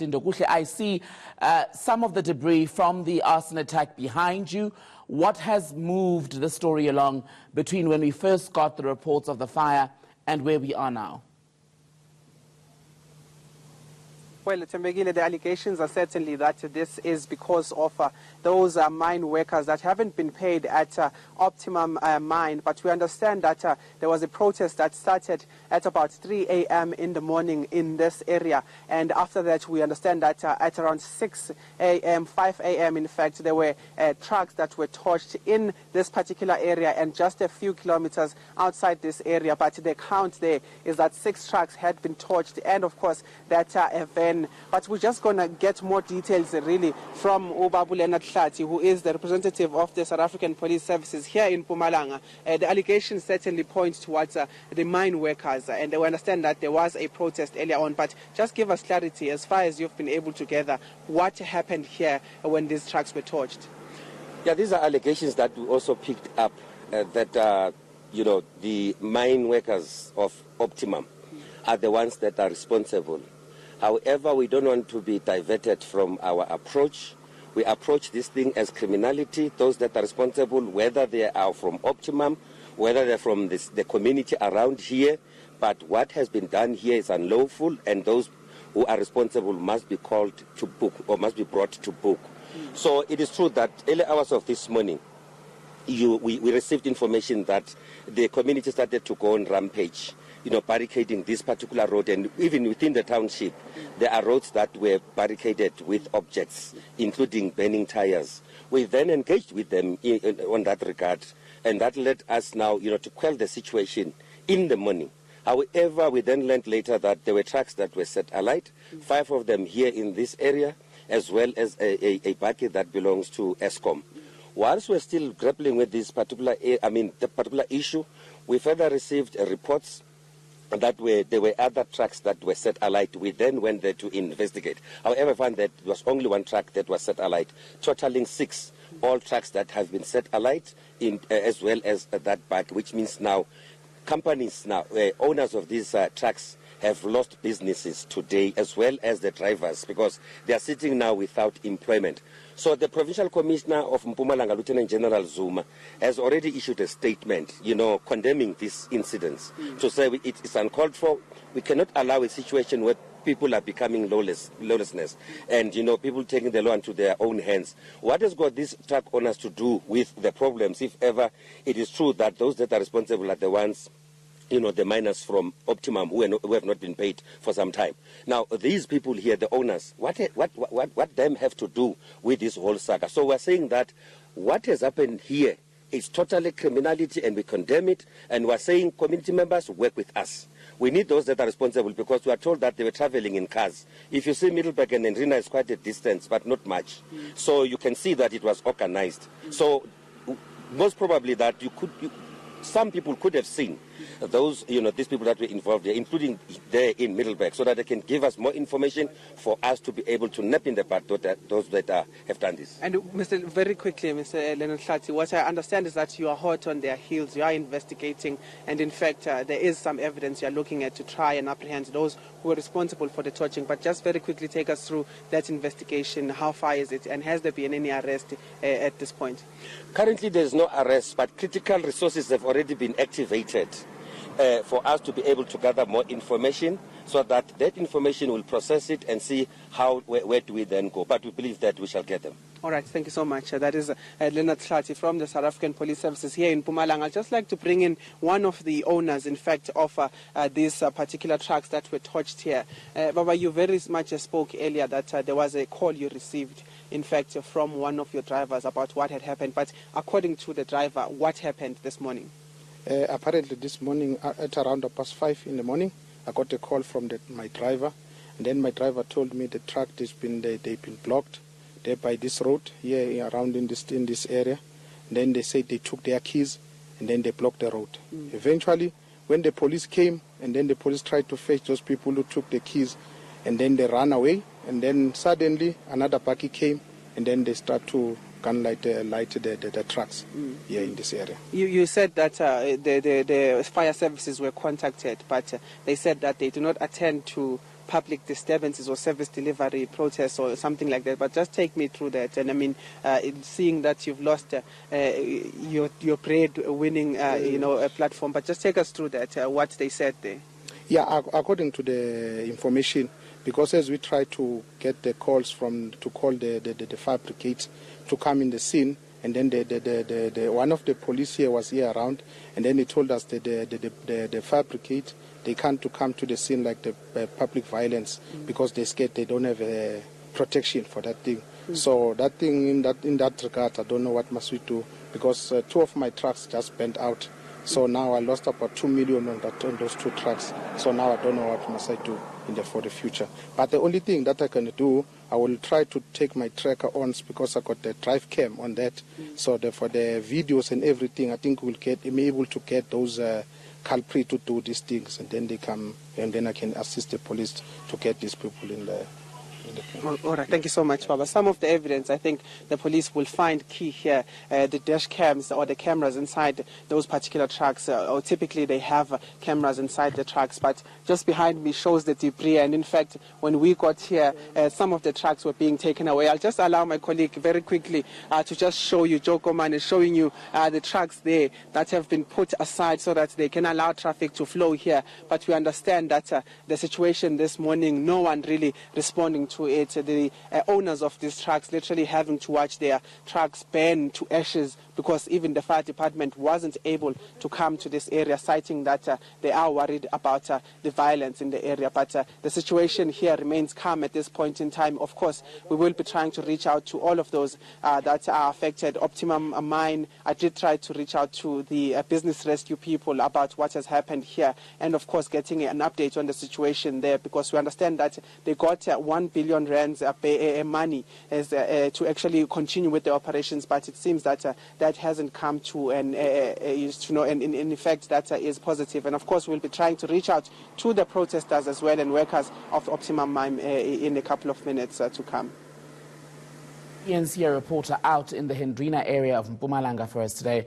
Captain Dokuhle, I see some of the debris from the arson attack behind you. What has moved the story along between when we first got the reports of the fire and where we are now? Well, Tembegile, the allegations are certainly that this is because of those mine workers that haven't been paid at Optimum Mine. But we understand that there was a protest that started at about 3 a.m. in the morning in this area. And after that, we understand that at around 6 a.m., 5 a.m., in fact, there were trucks that were torched in this particular area and just a few kilometers outside this area. But the count there is that 6 trucks had been torched, and, of course, that van. But we're just going to get more details really from Ubabulena Tlati, who is the representative of the South African Police Services here in Mpumalanga. The allegations certainly point towards the mine workers, and we understand that there was a protest earlier on. But just give us clarity as far as you've been able to gather what happened here when these trucks were torched. Yeah, these are allegations that we also picked up that, you know, the mine workers of Optimum are the ones that are responsible. However, we don't want to be diverted from our approach. We approach this thing as criminality. Those that are responsible, whether they are from Optimum, whether they're from the community around here, but what has been done here is unlawful, and those who are responsible must be called to book or must be brought to book. So it is true that early hours of this morning, we received information that the community started to go on rampage, you know, barricading this particular road, and even within the township, there are roads that were barricaded with objects, including burning tires. We then engaged with them on that regard, and that led us now, you know, to quell the situation in the morning. However, we then learned later that there were trucks that were set alight, 5 of them here in this area, as well as a bakkie that belongs to Eskom. Whilst we're still grappling with this particular, the particular issue, we further received reports that there were other trucks that were set alight. We then went there to investigate. However, found that there was only 1 truck that was set alight, totaling 6 all trucks that have been set alight, as well as that back, which means now companies now, owners of these trucks have lost businesses today, as well as the drivers, because they are sitting now without employment. So the Provincial Commissioner of Mpumalanga, Lieutenant General Zuma, has already issued a statement, you know, condemning these incidents, to say it's uncalled for. We cannot allow a situation where people are becoming lawlessness and, you know, people taking the law into their own hands. What has got these truck owners to do with the problems, if ever it is true that those that are responsible are the ones, you know, the miners from Optimum who have not been paid for some time. Now, these people here, the owners, what them have to do with this whole saga? So we're saying that what has happened here is totally criminality, and we condemn it, and we're saying community members work with us. We need those that are responsible, because we are told that they were traveling in cars. If you see Middleburg and Hendrina is quite a distance, but not much. So you can see that it was organized. So most probably that some people could have seen those, you know, these people that were involved there, including there in Middleburg, so that they can give us more information for us to be able to nip in the bud those that have done this. And very quickly, Mr. Leonard Tlati, what I understand is that you are hot on their heels, you are investigating, and in fact there is some evidence you are looking at to try and apprehend those who were responsible for the torching. But just very quickly take us through that investigation. How far is it, and has there been any arrest at this point? Currently there is no arrest, but critical resources have already been activated for us to be able to gather more information, so that information will process it and see where do we then go. But we believe that we shall get them. All right, thank you so much. That is Leonard Tlati from the South African Police Services here in Mpumalanga. I'd just like to bring in one of the owners, in fact, of these particular trucks that were torched here. Baba, you very much spoke earlier that there was a call you received, in fact, from one of your drivers about what had happened. But according to the driver, what happened this morning? Apparently this morning at around 5:30 in the morning, I got a call from my driver, and then my driver told me the truck they've been blocked there by this road here around in this area. And then they said they took their keys and then they blocked the road. Eventually, when the police came, and then the police tried to fetch those people who took the keys, and then they ran away, and then suddenly another bakkie came, and then they start to light the trucks here in this area. You said that the fire services were contacted, but they said that they do not attend to public disturbances or service delivery protests or something like that. But just take me through that. And I mean, seeing that you've lost your bread-winning, platform, but just take us through that. What they said there. Yeah, according to the information, because as we try to get the calls to call the fire brigade to come in the scene, and then the one of the police here was here around, and then he told us that the fire brigade, they can't to come to the scene like the public violence because they're scared they don't have protection for that thing. So that thing in that regard, I don't know what must we do, because 2 of my trucks just bent out. So now I lost about 2 million on those 2 trucks. So now I don't know what must I do for the future. But the only thing that I can do, I will try to take my tracker on, because I got the drive cam on that. So for the videos and everything, I think we'll be able to get those culprits to do these things, and then they come, and then I can assist the police to get these people in the. All right, thank you so much, Baba. Some of the evidence I think the police will find key here, the dash cams or the cameras inside those particular trucks, or typically they have cameras inside the trucks, but just behind me shows the debris, and in fact when we got here some of the trucks were being taken away. I'll just allow my colleague very quickly to just show you, Joe Koman is showing you the trucks there that have been put aside so that they can allow traffic to flow here, but we understand that the situation this morning, no one really responding to it. The owners of these trucks literally having to watch their trucks burn to ashes, because even the fire department wasn't able to come to this area, citing that they are worried about the violence in the area. But the situation here remains calm at this point in time. Of course, we will be trying to reach out to all of those that are affected. Optimum Mine, I did try to reach out to the business rescue people about what has happened here, and of course getting an update on the situation there, because we understand that they got 1 billion rands money to actually continue with the operations, but it seems that that hasn't come to an in effect that is positive. And of course we'll be trying to reach out to the protesters as well and workers of Optimum Mine in a couple of minutes to come. ENC reporter out in the Hendrina area of Mpumalanga for us today.